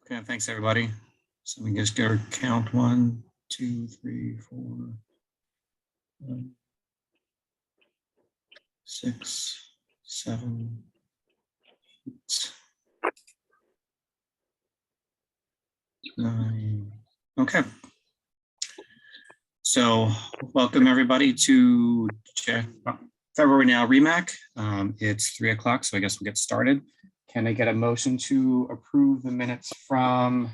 Okay, thanks everybody. So we just go count 1, 2, 3, 4, 5, 6, 7, 8, 9. Okay. So welcome everybody to February Now Remac. It's 3 o'clock, so I guess we'll get started. Can I get a motion to approve the minutes from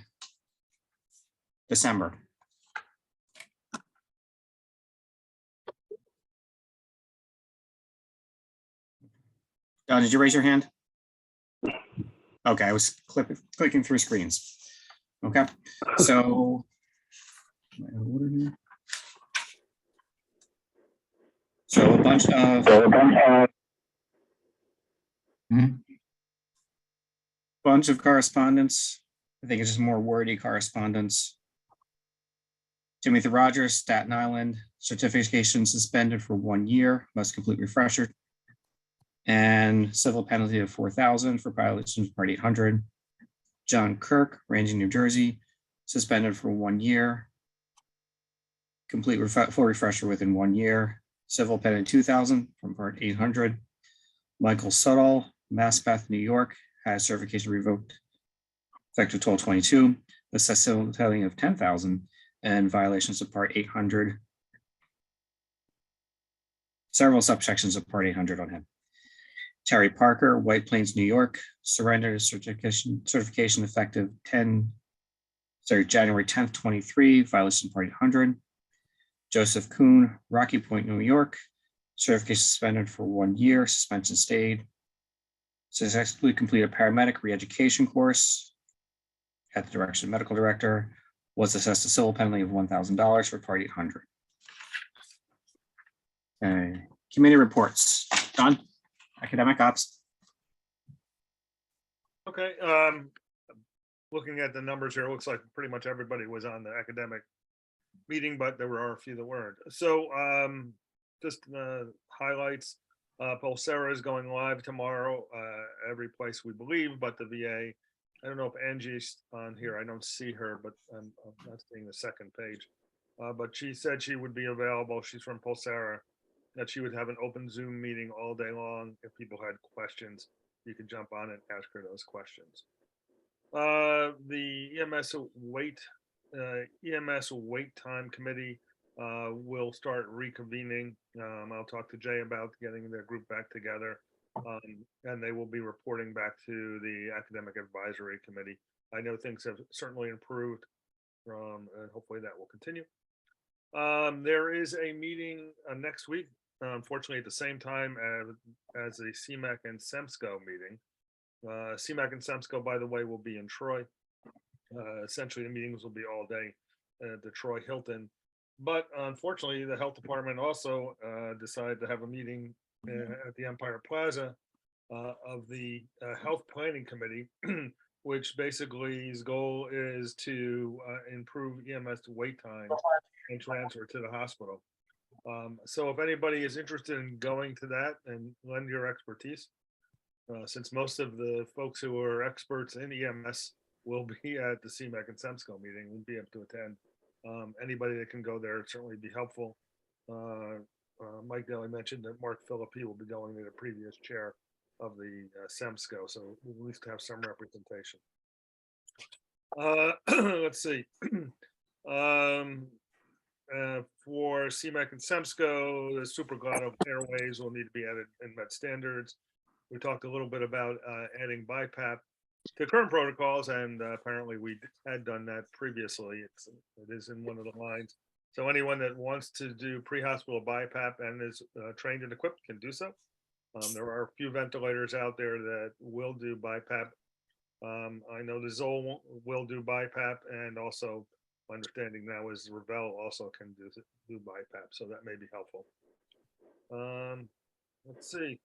December? Did you raise your hand? Okay, I was clicking through screens. Okay, so a bunch of correspondence. I think it's just more wordy correspondence. Timothy Rogers, Staten Island, certification suspended for 1 year, must complete refresher. And civil penalty of $4,000 for violation of Part 800. John Kirk, Ranging, New Jersey, suspended for 1 year. Complete full refresher within 1 year. Civil penalty $2,000 from Part 800. Michael Suttle, Maspeth, New York, has certification revoked effective 12/22. Assessed civil penalty of $10,000 and violations of Part 800. Several subsections of Part 800 on him. Terry Parker, White Plains, New York, surrender certification effective January 10th, 23, violation part 800. Joseph Kuhn, Rocky Point, New York, certification suspended for 1 year, suspension stayed. Successfully completed paramedic re-education course at the direction of medical director, was assessed a civil penalty of $1,000 for part 800. Okay. Committee reports. Don, academic ops. Okay, looking at the numbers here, it looks like pretty much everybody was on the academic meeting, but there were a few that weren't. So just highlights. Pulsera is going live tomorrow, every place we believe, but the VA. I don't know if Angie's on here. I don't see her, but I'm not seeing the second page. But she said she would be available. She's from Pulsera, that she would have an open Zoom meeting all day long. If people had questions, you could jump on and ask her those questions. The EMS wait time committee will start reconvening. I'll talk to Jay about getting their group back together, and they will be reporting back to the academic advisory committee. I know things have certainly improved, and hopefully that will continue. There is a meeting next week, unfortunately at the same time as the CMAC and SEMSCO meeting. CMAC and SEMSCO, by the way, will be in Troy. Essentially, the meetings will be all day at the Troy Hilton. But unfortunately, the health department also decided to have a meeting at the Empire Plaza of the health planning committee, which basically his goal is to improve EMS wait time and transfer to the hospital. So if anybody is interested in going to that and lend your expertise, since most of the folks who are experts in EMS will be at the CMAC and SEMSCO meeting, will be able to attend. Anybody that can go there would certainly be helpful. Mike Daly mentioned that Mark Philippi will be going to the previous chair of the SEMSCO, so we'll at least have some representation. Let's see. For CMAC and SEMSCO, the supraglottal airways will need to be added in med standards. We talked a little bit about adding BiPAP to current protocols, and apparently we had done that previously. It is in one of the lines. So anyone that wants to do pre-hospital BiPAP and is trained and equipped can do so. There are a few ventilators out there that will do BiPAP. I know the Zoll will do BiPAP, and also my understanding now is Revell also can do BiPAP, so that may be helpful. Let's see.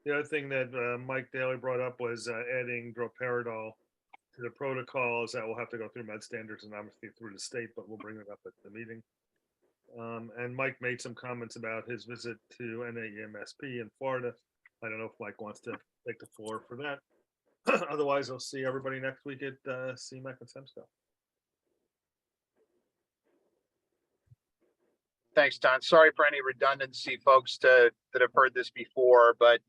The other thing that Mike Daly brought up was adding droperidol to the protocols. That will have to go through med standards and obviously through the state, but we'll bring it up at the meeting. And Mike made some comments about his visit to NAEMSP in Florida. I don't know if Mike wants to take the floor for that. Otherwise, I'll see everybody next week at CMAC and SEMSCO. Thanks, Don. Sorry for any redundancy, folks, that have heard this before, but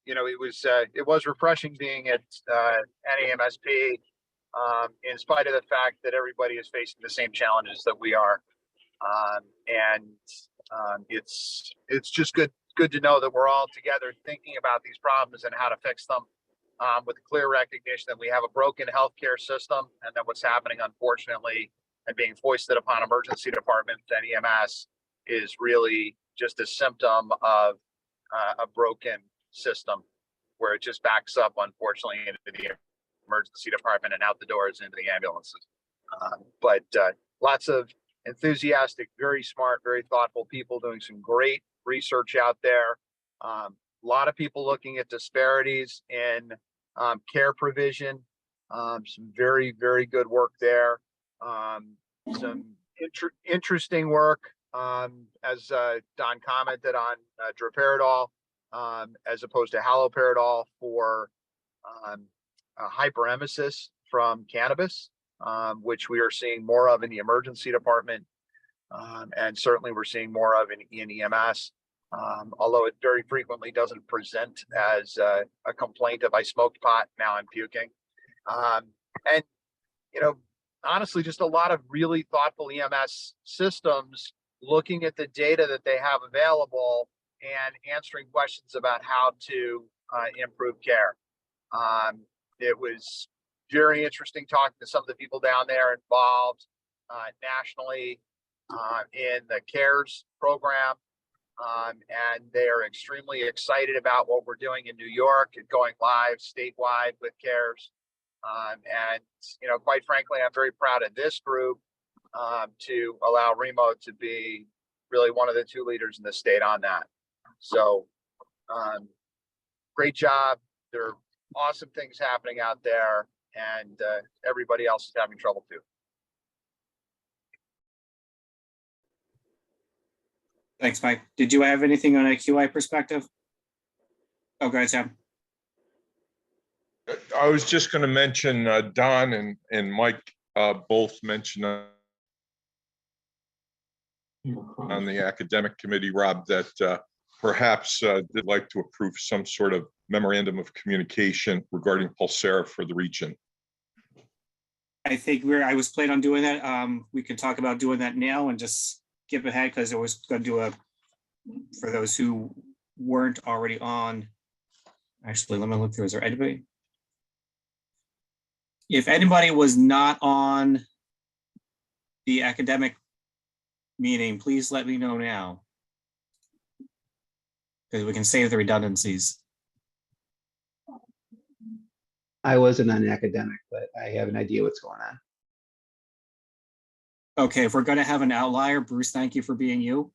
you know, it was refreshing being at NAMSP, in spite of the fact that everybody is facing the same challenges that we are, and it's just good to know that we're all together thinking about these problems and how to fix them, with clear recognition that we have a broken healthcare system, and that what's happening, unfortunately, and being foisted upon emergency departments and EMS is really just a symptom of a broken system where it just backs up, unfortunately, into the emergency department and out the doors into the ambulances. But lots of enthusiastic, very smart, very thoughtful people doing some great research out there. A lot of people looking at disparities in care provision. Some very, very good work there. Some interesting work, as Don commented on, droperidol as opposed to haloperidol for hyperemesis from cannabis, which we are seeing more of in the emergency department, and certainly we're seeing more of in EMS, although it very frequently doesn't present as a complaint of I smoked pot, now I'm puking. And, you know, honestly, just a lot of really thoughtful EMS systems looking at the data that they have available and answering questions about how to improve care. It was very interesting talking to some of the people down there involved nationally in the CARES program. And they're extremely excited about what we're doing in New York and going live statewide with CARES. And, you know, quite frankly, I'm very proud of this group to allow Remo to be really one of the 2 leaders in the state on that. So great job. There are awesome things happening out there, and everybody else is having trouble too. Thanks, Mike. Did you have anything on a QI perspective? Oh, go ahead, Sam. I was just going to mention Don and Mike both mentioned on the academic committee, Rob, that perhaps they'd like to approve some sort of memorandum of communication regarding Pulsera for the region. I think I was planning on doing that. We can talk about doing that now and just skip ahead because I was going to do for those who weren't already on. Actually, let me look through. Is there anybody? If anybody was not on the academic meeting, please let me know now, because we can save the redundancies. I wasn't an academic, but I have an idea what's going on. Okay, if we're going to have an outlier, Bruce, thank you for being you.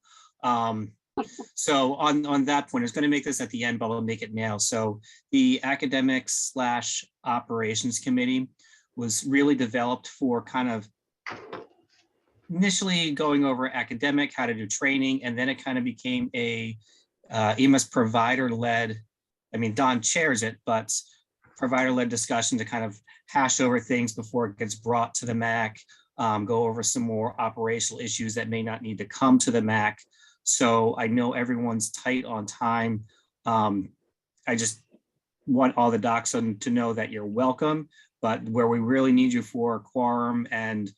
So on that point, I was going to make this at the end, but I'll make it now. So the academics / operations committee was really developed for kind of initially going over academic, how to do training, and then it kind of became a EMS provider-led, I mean, Don chairs it, but provider-led discussion to kind of hash over things before it gets brought to the MAC, go over some more operational issues that may not need to come to the MAC. So I know everyone's tight on time. I just want all the docs to know that you're welcome, but where we really need you for quorum and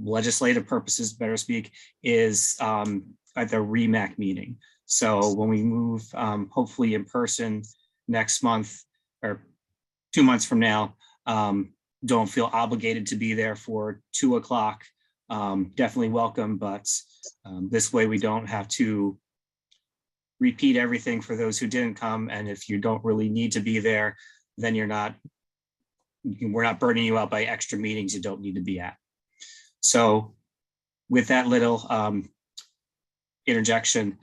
legislative purposes, better speak, is at the Remac meeting. So when we move, hopefully in person next month or 2 months from now, don't feel obligated to be there for 2 o'clock. Definitely welcome, but this way we don't have to repeat everything for those who didn't come. And if you don't really need to be there, then we're not burning you out by extra meetings you don't need to be at. So with that little interjection,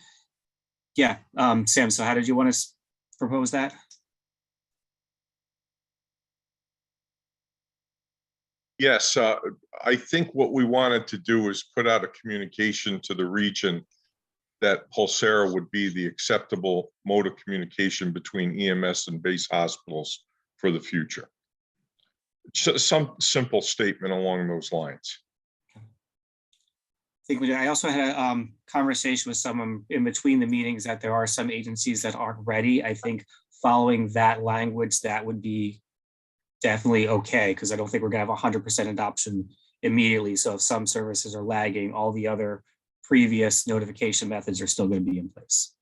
yeah, Sam, so how did you want to propose that? Yes, I think what we wanted to do is put out a communication to the region that Pulsera would be the acceptable mode of communication between EMS and base hospitals for the future. Some simple statement along those lines. I also had a conversation with someone in between the meetings that there are some agencies that aren't ready. I think following that language, that would be definitely okay, because I don't think we're going to have 100% adoption immediately. So if some services are lagging, all the other previous notification methods are still going to be in place.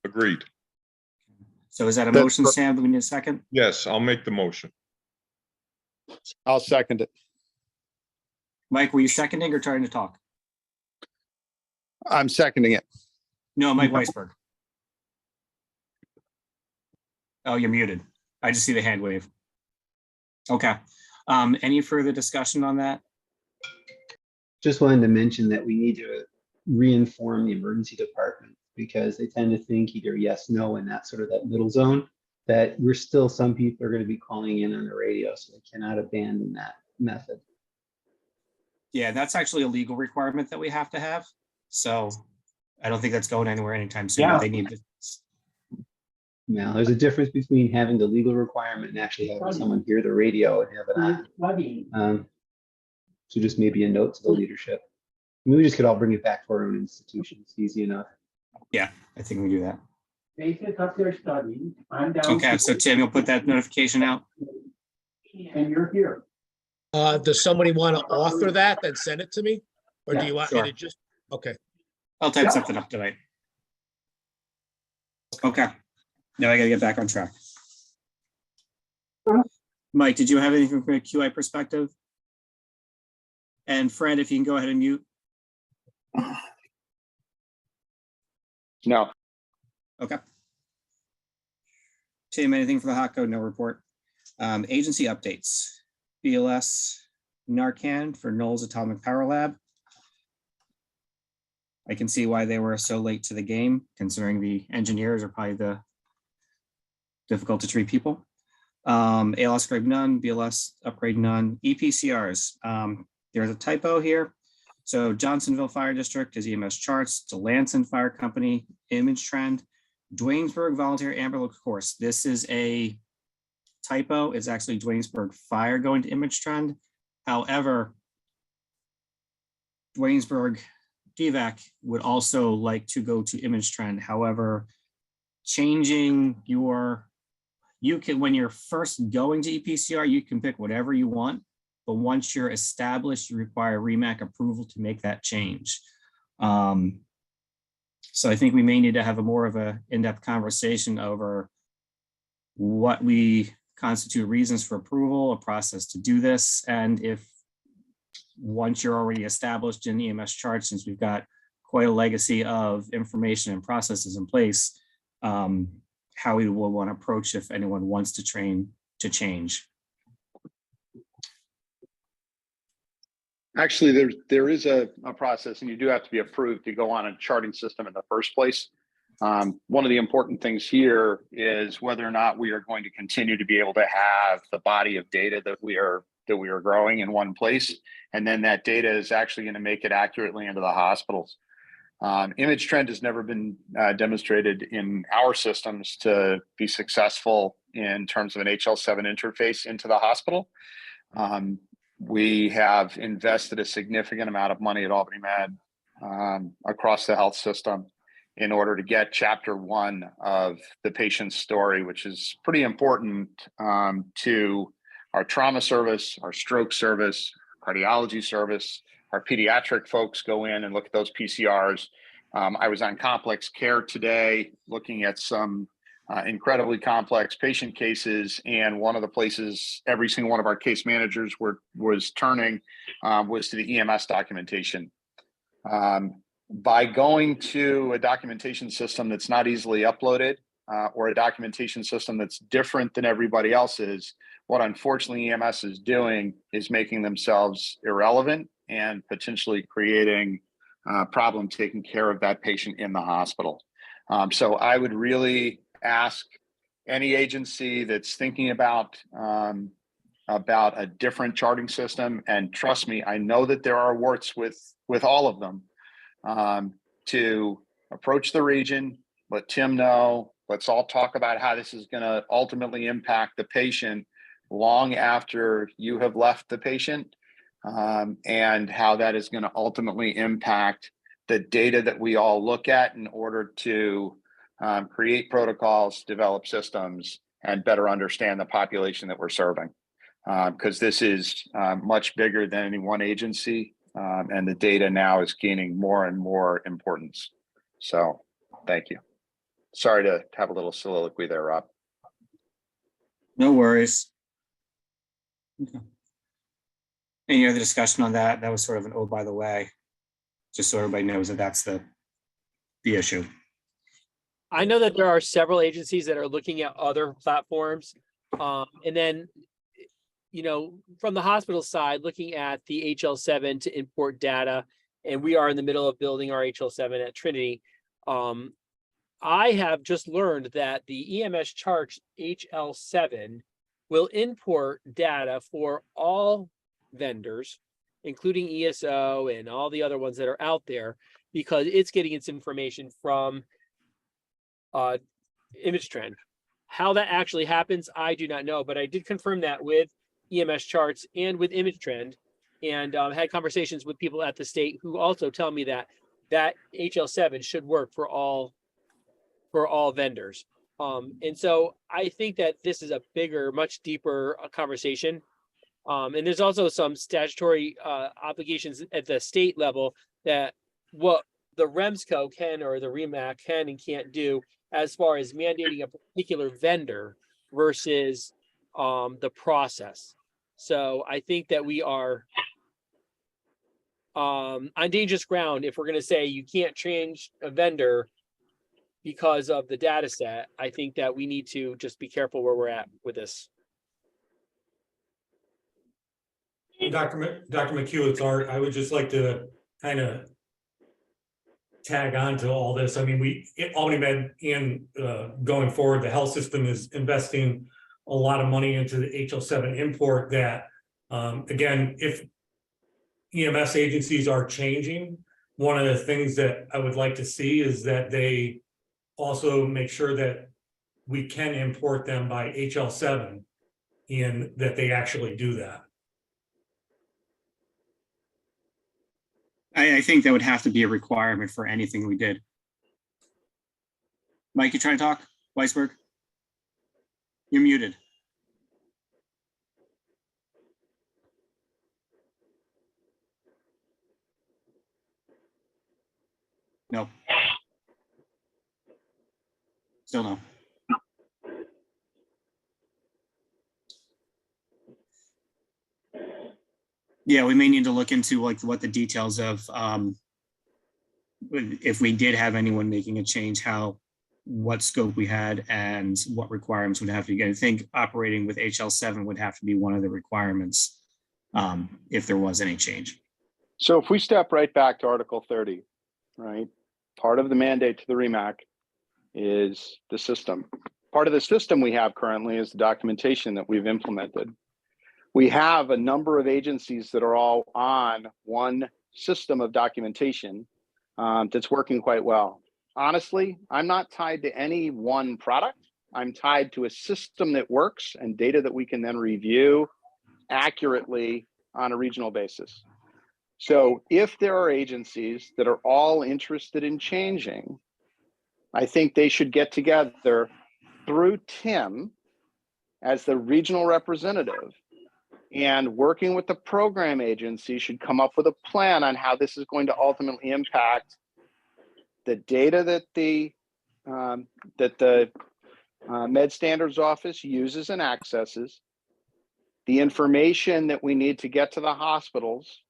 Agreed. So is that a motion, Sam? Do we need a second? Yes, I'll make the motion. I'll second it. Mike, were you seconding or trying to talk? I'm seconding it. No, Mike Weisberg. Oh, you're muted. I just see the hand wave. Okay. Any further discussion on that? Just wanted to mention that we need to re-inform the emergency department, because they tend to think either yes, no, and that sort of that middle zone, that some people are going to be calling in on the radio, so they cannot abandon that method. Yeah, that's actually a legal requirement that we have to have. So I don't think that's going anywhere anytime soon. Yeah. They need to. Now, there's a difference between having the legal requirement and actually having someone hear the radio and have it on. So just maybe a note to the leadership. I mean, we just could all bring it back to our own institutions. Easy enough. Yeah, I think we do that. Basis of their study, I'm down. Okay, so Tim, you'll put that notification out. And you're here. Does somebody want to author that and send it to me? Or do you want me sure. to just, okay. I'll type Yeah. something up tonight. Okay, now I gotta get back on track. Mike, did you have anything from a QI perspective? And Fred, if you can go ahead and mute. No. Okay. Tim, anything for the hot code? No report. Agency updates. BLS Narcan for Knowles Atomic Power Lab. I can see why they were so late to the game, considering the engineers are probably the difficult to treat people. ALS grade none, BLS upgrade none, EPCRs. There's a typo here. So Johnsonville Fire District is EMS charts, DeLanson Fire Company, image trend, Dwaynesburg Volunteer Ambulance Course. This is a typo. It's actually Dwaynesburg Fire going to image trend. However, Dwaynesburg DVAC would also like to go to image trend. However, changing your, you can, when you're first going to EPCR, you can pick whatever you want. But once you're established, you require Remac approval to make that change. So I think we may need to have a more of a in-depth conversation over what we constitute reasons for approval, a process to do this, and if once you're already established in EMS charts, since we've got quite a legacy of information and processes in place, how we will want to approach if anyone wants to train to change. Actually, there is a process, and you do have to be approved to go on a charting system in the first place. One of the important things here is whether or not we are going to continue to be able to have the body of data that we are growing in one place, and then that data is actually going to make it accurately into the hospitals. Image trend has never been demonstrated in our systems to be successful in terms of an HL7 interface into the hospital. We have invested a significant amount of money at Albany Med across the health system in order to get chapter 1 of the patient's story, which is pretty important to our trauma service, our stroke service, cardiology service. Our pediatric folks go in and look at those PCRs. I was on complex care today looking at some incredibly complex patient cases, and one of the places every single one of our case managers was turning was to the EMS documentation. By going to a documentation system that's not easily uploaded or a documentation system that's different than everybody else's, what unfortunately EMS is doing is making themselves irrelevant and potentially creating a problem taking care of that patient in the hospital. So I would really ask any agency that's thinking about a different charting system, and trust me, I know that there are warts with all of them, to approach the region, let Tim know, let's all talk about how this is going to ultimately impact the patient long after you have left the patient, and how that is going to ultimately impact the data that we all look at in order to create protocols, develop systems, and better understand the population that we're serving. Because this is much bigger than any one agency, and the data now is gaining more and more importance. So thank you. Sorry to have a little soliloquy there, Rob. No worries. Okay. Any other discussion on that? That was sort of an, oh, by the way, just so everybody knows that that's the issue. I know that there are several agencies that are looking at other platforms. And then, you know, from the hospital side, looking at the HL7 to import data, and we are in the middle of building our HL7 at Trinity. I have just learned that the EMS charts HL7 will import data for all vendors, including ESO and all the other ones that are out there, because it's getting its information from image trend. How that actually happens, I do not know, but I did confirm that with EMS charts and with image trend, and had conversations with people at the state who also tell me that HL7 should work for all vendors. And so I think that this is a bigger, much deeper conversation. And there's also some statutory obligations at the state level that what the REMSCO can, or the Remac can and can't do as far as mandating a particular vendor versus the process. So I think that we are on dangerous ground if we're going to say you can't change a vendor because of the data set. I think that we need to just be careful where we're at with this. Dr. McHugh, it's Art. I would just like to kind of tag on to all this. I mean, Albany Med and going forward, the health system is investing a lot of money into the HL7 import that, again, if EMS agencies are changing, one of the things that I would like to see is that they also make sure that we can import them by HL7 and that they actually do that. I think that would have to be a requirement for anything we did. Mike, you trying to talk? Weisberg? You're muted. No. Still no. Yeah, we may need to look into like what the details of if we did have anyone making a change, what scope we had and what requirements would have to get. I think operating with HL7 would have to be one of the requirements if there was any change. So if we step right back to Article 30, right? Part of the mandate to the Remac is the system. Part of the system we have currently is the documentation that we've implemented. We have a number of agencies that are all on one system of documentation that's working quite well. Honestly, I'm not tied to any one product. I'm tied to a system that works and data that we can then review accurately on a regional basis. So if there are agencies that are all interested in changing, I think they should get together through Tim as the regional representative, and working with the program agency should come up with a plan on how this is going to ultimately impact the data that the Med Standards Office uses and accesses, the information that we need to get to the hospitals,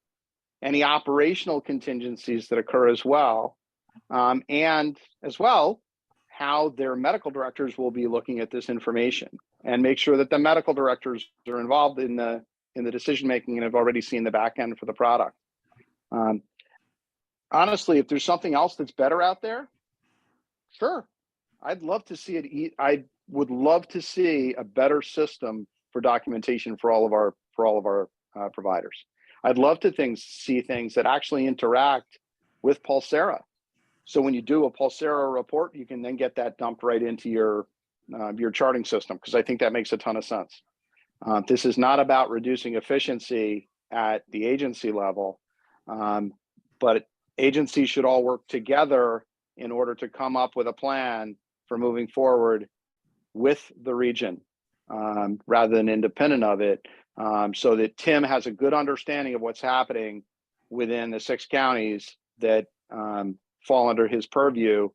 any operational contingencies that occur as well, and as well, how their medical directors will be looking at this information, and make sure that the medical directors are involved in the decision making and have already seen the back end for the product. Honestly, if there's something else that's better out there, sure, I'd love to see it. I would love to see a better system for documentation for all of our providers. I'd love to see things that actually interact with Pulsera. So when you do a Pulsera report, you can then get that dumped right into your charting system, because I think that makes a ton of sense. This is not about reducing efficiency at the agency level, but agencies should all work together in order to come up with a plan for moving forward with the region rather than independent of it, so that Tim has a good understanding of what's happening within the 6 counties that fall under his purview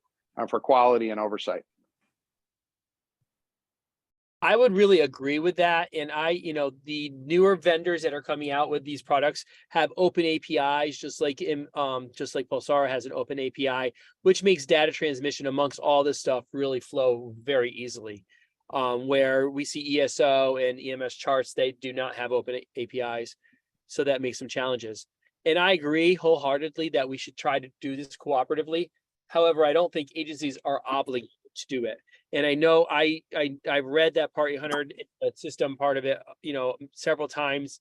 for quality and oversight. I would really agree with that. And the newer vendors that are coming out with these products have open APIs, just like Pulsara has an open API, which makes data transmission amongst all this stuff really flow very easily. Where we see ESO and EMS charts, they do not have open APIs. So that makes some challenges. And I agree wholeheartedly that we should try to do this cooperatively. However, I don't think agencies are obligated to do it. And I know I've read that Part 800 system part of it, several times.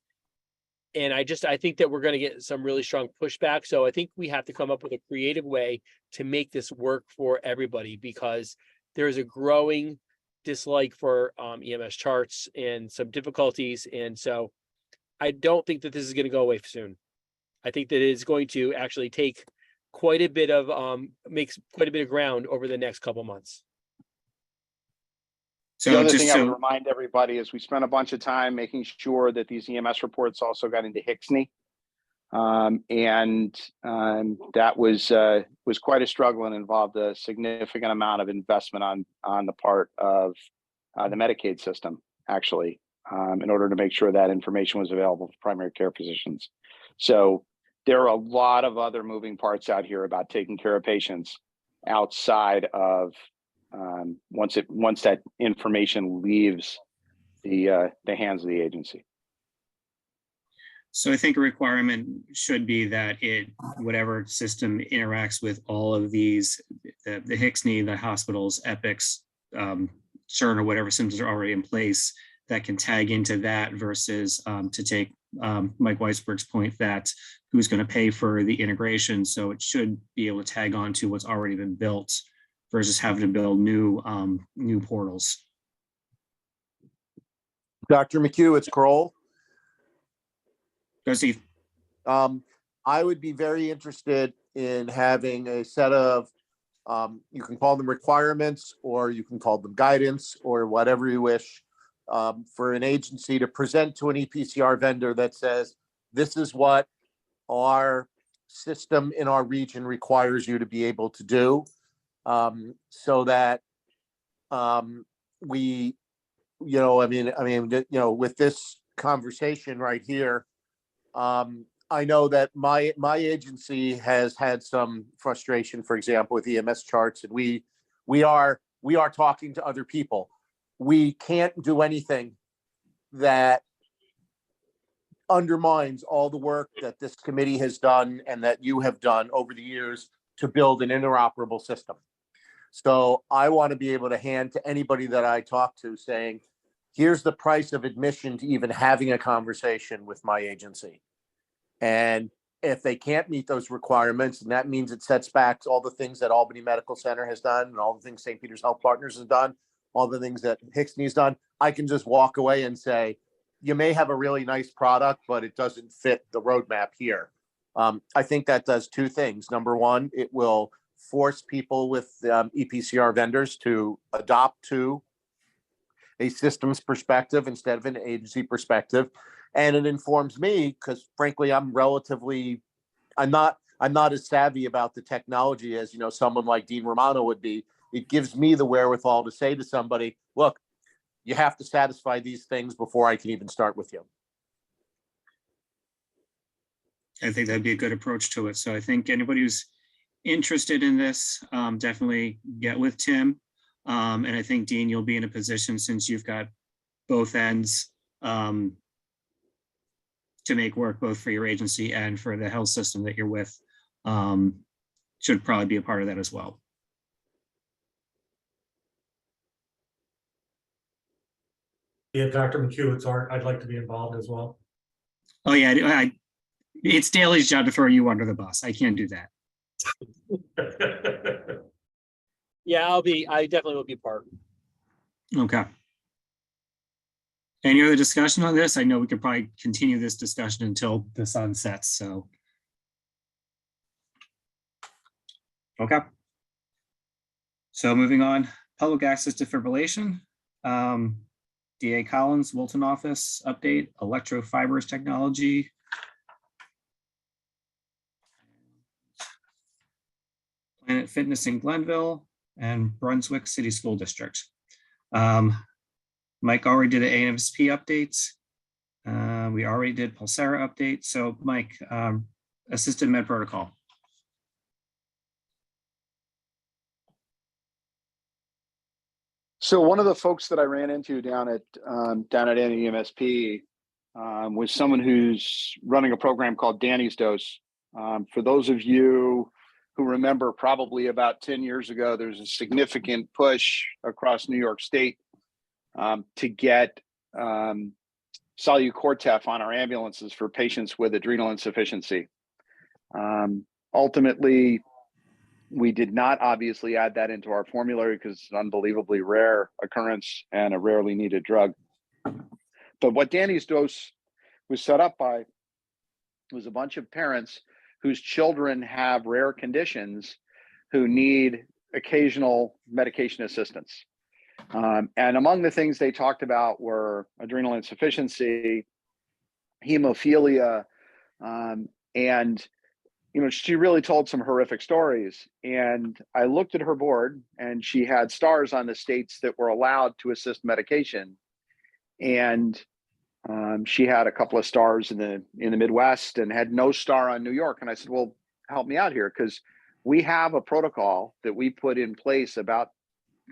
And I think that we're going to get some really strong pushback. So I think we have to come up with a creative way to make this work for everybody, because there's a growing dislike for EMS charts and some difficulties. And so I don't think that this is going to go away soon. I think that it's going to actually take quite a bit of makes quite a bit of ground over the next couple months. So the other thing I would remind everybody is we spent a bunch of time making sure that these EMS reports also got into HICSNY. That was quite a struggle and involved a significant amount of investment on the part of the Medicaid system, actually, in order to make sure that information was available for primary care physicians. So there are a lot of other moving parts out here about taking care of patients outside of once that information leaves the hands of the agency. So I think a requirement should be that whatever system interacts with all of these, the HICSNY, the hospitals, Epics, CERN, or whatever systems are already in place, that can tag into that versus to take Mike Weisberg's point that who's going to pay for the integration. So it should be able to tag on to what's already been built versus having to build new portals. Dr. McHugh, it's Kroll. Go, Steve. I would be very interested in having a set of, you can call them requirements, or you can call them guidance, or whatever you wish, for an agency to present to an EPCR vendor that says, this is what our system in our region requires you to be able to do, so that we, with this conversation right here, I know that my agency has had some frustration, for example, with EMS charts, and we are talking to other people. We can't do anything that undermines all the work that this committee has done and that you have done over the years to build an interoperable system. So I want to be able to hand to anybody that I talk to saying, here's the price of admission to even having a conversation with my agency. And if they can't meet those requirements, and that means it sets back all the things that Albany Medical Center has done and all the things St. Peter's Health Partners has done, all the things that HICSNY has done, I can just walk away and say, you may have a really nice product, but it doesn't fit the roadmap here. I think that does two things. Number one, it will force people with EPCR vendors to adopt to a systems perspective instead of an agency perspective. And it informs me, because frankly, I'm not as savvy about the technology as, someone like Dean Romano would be. It gives me the wherewithal to say to somebody, look, you have to satisfy these things before I can even start with you. I think that'd be a good approach to it. So I think anybody who's interested in this, definitely get with Tim. And I think, Dean, you'll be in a position, since you've got both ends, to make work both for your agency and for the health system that you're with, should probably be a part of that as well. Yeah, Dr. McHugh, it's Art. I'd like to be involved as well. Oh yeah, it's Daly's job to throw you under the bus. I can't do that. Yeah, I definitely will be part. Okay. Any other discussion on this? I know we could probably continue this discussion until the sun sets, so. Okay. So moving on, public access defibrillation. DA Collins, Wilton office update, electrofibers technology. Planet Fitness in Glenville and Brunswick City School District. Mike already did an AMSP updates. We already did Pulsera update. So Mike, assisted med protocol. So one of the folks that I ran into down at NEMSP was someone who's running a program called Danny's Dose. For those of you who remember, probably about 10 years ago, there's a significant push across New York State to get Solu-Cortef on our ambulances for patients with adrenal insufficiency. Ultimately, we did not obviously add that into our formulary because it's an unbelievably rare occurrence and a rarely needed drug. But what Danny's Dose was set up by was a bunch of parents whose children have rare conditions who need occasional medication assistance. And among the things they talked about were adrenal insufficiency, hemophilia, And, you know, she really told some horrific stories. And I looked at her board and she had stars on the states that were allowed to assist medication. And she had a couple of stars in the Midwest and had no star on New York. And I said, well, help me out here, because we have a protocol that we put in place about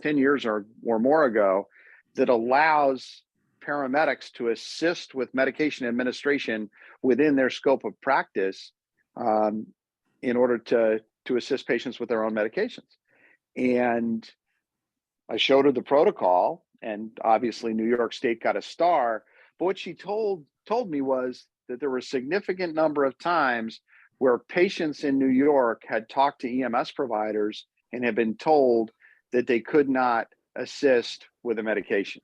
10 years or more ago that allows paramedics to assist with medication administration within their scope of practice, in order to assist patients with their own medications. And I showed her the protocol, and obviously New York State got a star. But what she told me was that there were a significant number of times where patients in New York had talked to EMS providers and had been told that they could not assist with a medication.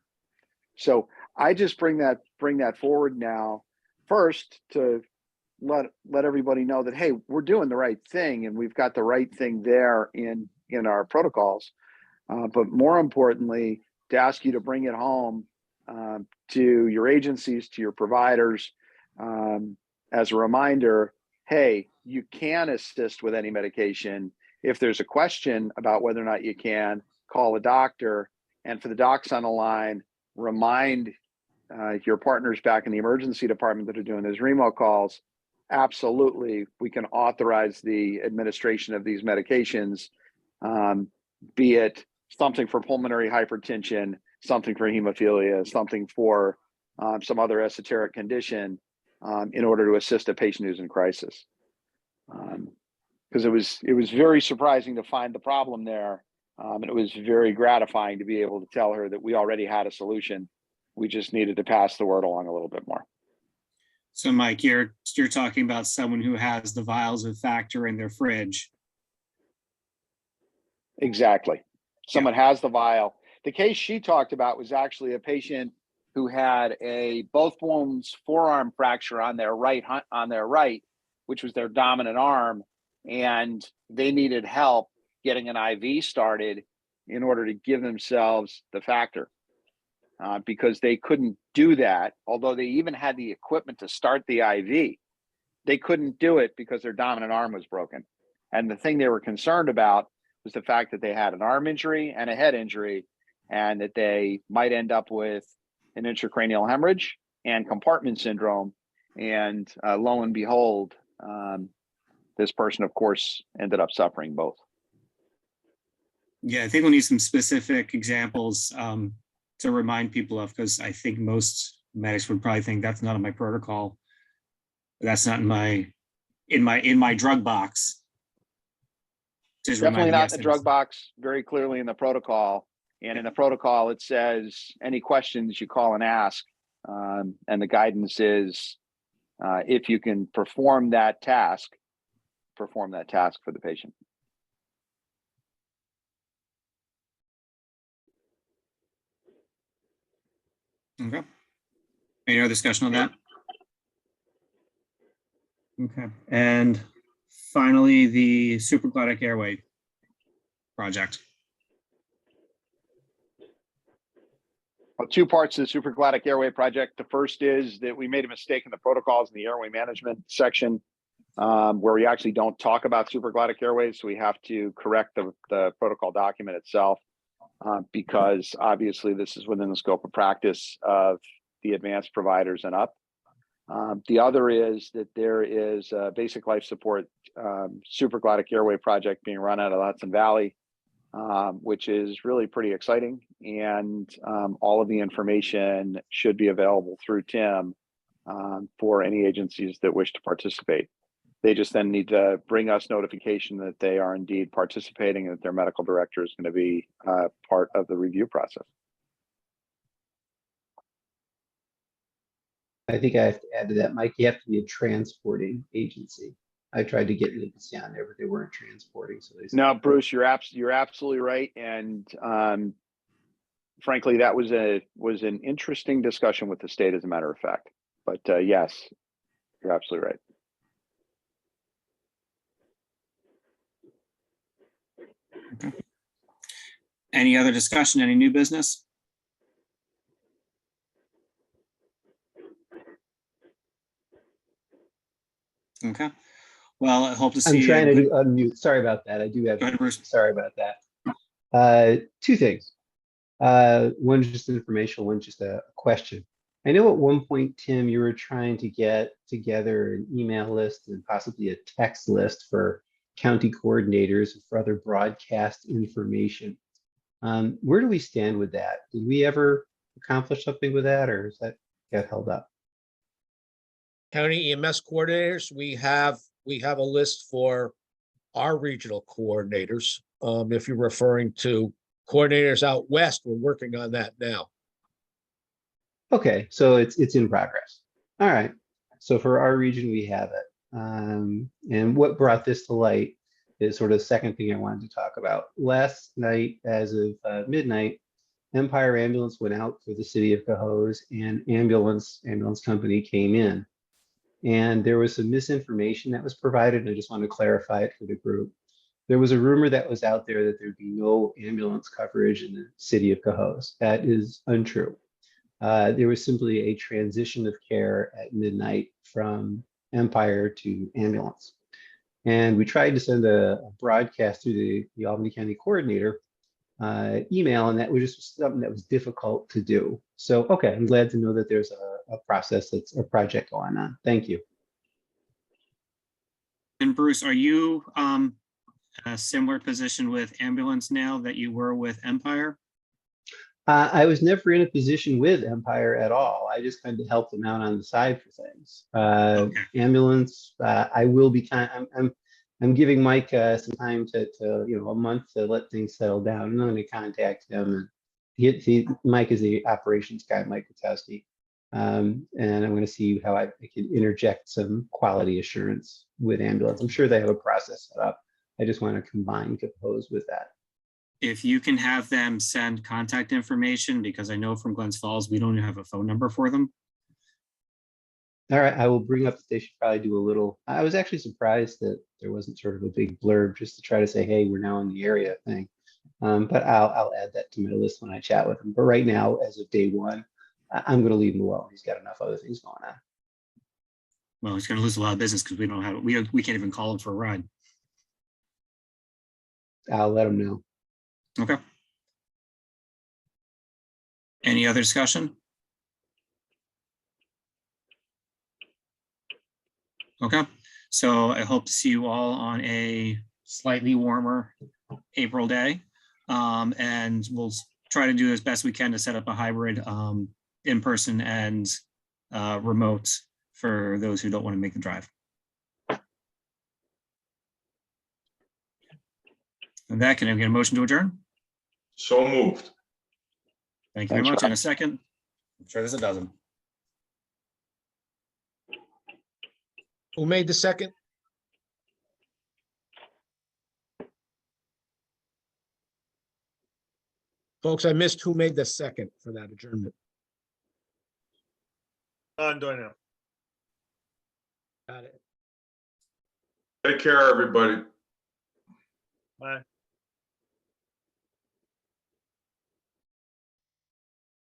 So I just bring that forward now, first to let everybody know that, hey, we're doing the right thing and we've got the right thing there in our protocols. But more importantly, to ask you to bring it home to your agencies, to your providers, as a reminder, hey, you can assist with any medication. If there's a question about whether or not you can, call a doctor. And for the docs on the line, remind your partners back in the emergency department that are doing those remote calls, absolutely, we can authorize the administration of these medications, be it something for pulmonary hypertension, something for hemophilia, something for some other esoteric condition, in order to assist a patient who's in crisis. Because it was very surprising to find the problem there. And it was very gratifying to be able to tell her that we already had a solution. We just needed to pass the word along a little bit more. So Mike, you're talking about someone who has the vials of Factor in their fridge. Exactly. Someone has the vial. The case she talked about was actually a patient who had a both bones forearm fracture on their right, which was their dominant arm, and they needed help getting an IV started in order to give themselves the Factor, because they couldn't do that. Although they even had the equipment to start the IV, they couldn't do it because their dominant arm was broken. And the thing they were concerned about was the fact that they had an arm injury and a head injury, and that they might end up with an intracranial hemorrhage and compartment syndrome. And lo and behold, this person, of course, ended up suffering both. Yeah, I think we'll need some specific examples to remind people of, because I think most medics would probably think that's not in my protocol. That's not in my drug box. Just Definitely not in the yes, drug box, very clearly in the protocol. And in the protocol, it says any questions you call and ask. And the guidance is, if you can perform that task for the patient. Okay. Any other discussion on that? Okay. And finally, the supraglottic airway project. Well, two parts of the supraglottic airway project. The first is that we made a mistake in the protocols in the airway management section, where we actually don't talk about supraglottic airways. So we have to correct the protocol document itself, because obviously this is within the scope of practice of the advanced providers and up. The other is that there is a basic life support supraglottic airway project being run out of Hudson Valley, which is really pretty exciting. And all of the information should be available through Tim for any agencies that wish to participate. They just then need to bring us notification that they are indeed participating and that their medical director is going to be part of the review process. I think I have to add to that, Mike, you have to be a transporting agency. I tried to get agency on there, but they weren't transporting. So they said, No, Bruce, you're absolutely right. And frankly, that was an interesting discussion with the state, as a matter of fact. But yes, you're absolutely right. Okay. Any other discussion? Any new business? Okay. Well, I hope to I'm see. trying to you. do unmute. Sorry about that. I do have. Go ahead, Bruce. Sorry about that. Two things. One's just informational, one's just a question. I know at one point, Tim, you were trying to get together an email list and possibly a text list for county coordinators for other broadcast information. Where do we stand with that? Did we ever accomplish something with that, or is that got held up? County EMS coordinators, we have a list for our regional coordinators. If you're referring to coordinators out west, we're working on that now. Okay, so it's in progress. All right. So for our region, we have it. And what brought this to light is sort of the second thing I wanted to talk about. Last night, as of midnight, Empire Ambulance went out for the city of Cohoes, and ambulance company came in. And there was some misinformation that was provided, and I just want to clarify it for the group. There was a rumor that was out there that there'd be no ambulance coverage in the city of Cohoes. That is untrue. There was simply a transition of care at midnight from Empire to ambulance. And we tried to send a broadcast through the Albany County Coordinator email, and that was just something that was difficult to do. So, okay, I'm glad to know that there's a process, that's a project going on. Thank you. And Bruce, are you a similar position with ambulance now that you were with Empire? I was never in a position with Empire at all. I just kind of helped them out on the side for things. Okay. Ambulance, I will be I'm giving Mike some time to a month to let things settle down. I'm going to contact him. And Mike is the operations guy, Mike Kotowski. And I'm going to see how I can interject some quality assurance with ambulance. I'm sure they have a process set up. I just want to combine Cohoes with that. If you can have them send contact information, because I know from Glens Falls, we don't have a phone number for them. All right, I will bring up that they should probably do a little. I was actually surprised that there wasn't sort of a big blurb just to try to say, hey, we're now in the area thing. But I'll add that to my list when I chat with him. But right now, as of day one, I'm going to leave him alone. He's got enough other things going on. Well, he's going to lose a lot of business because we don't have we can't even call him for a ride. I'll let him know. Okay. Any other discussion? Okay, so I hope to see you all on a slightly warmer April day. And we'll try to do as best we can to set up a hybrid in-person and remote for those who don't want to make the drive. And that, can I get a motion to adjourn? So moved. Thank you very Thanks, much. Rob. In a second. I'm sure there's a dozen. Who made the second? Folks, I missed who made the second for that adjournment. I'm doing it. Got it. Take care, everybody. Bye.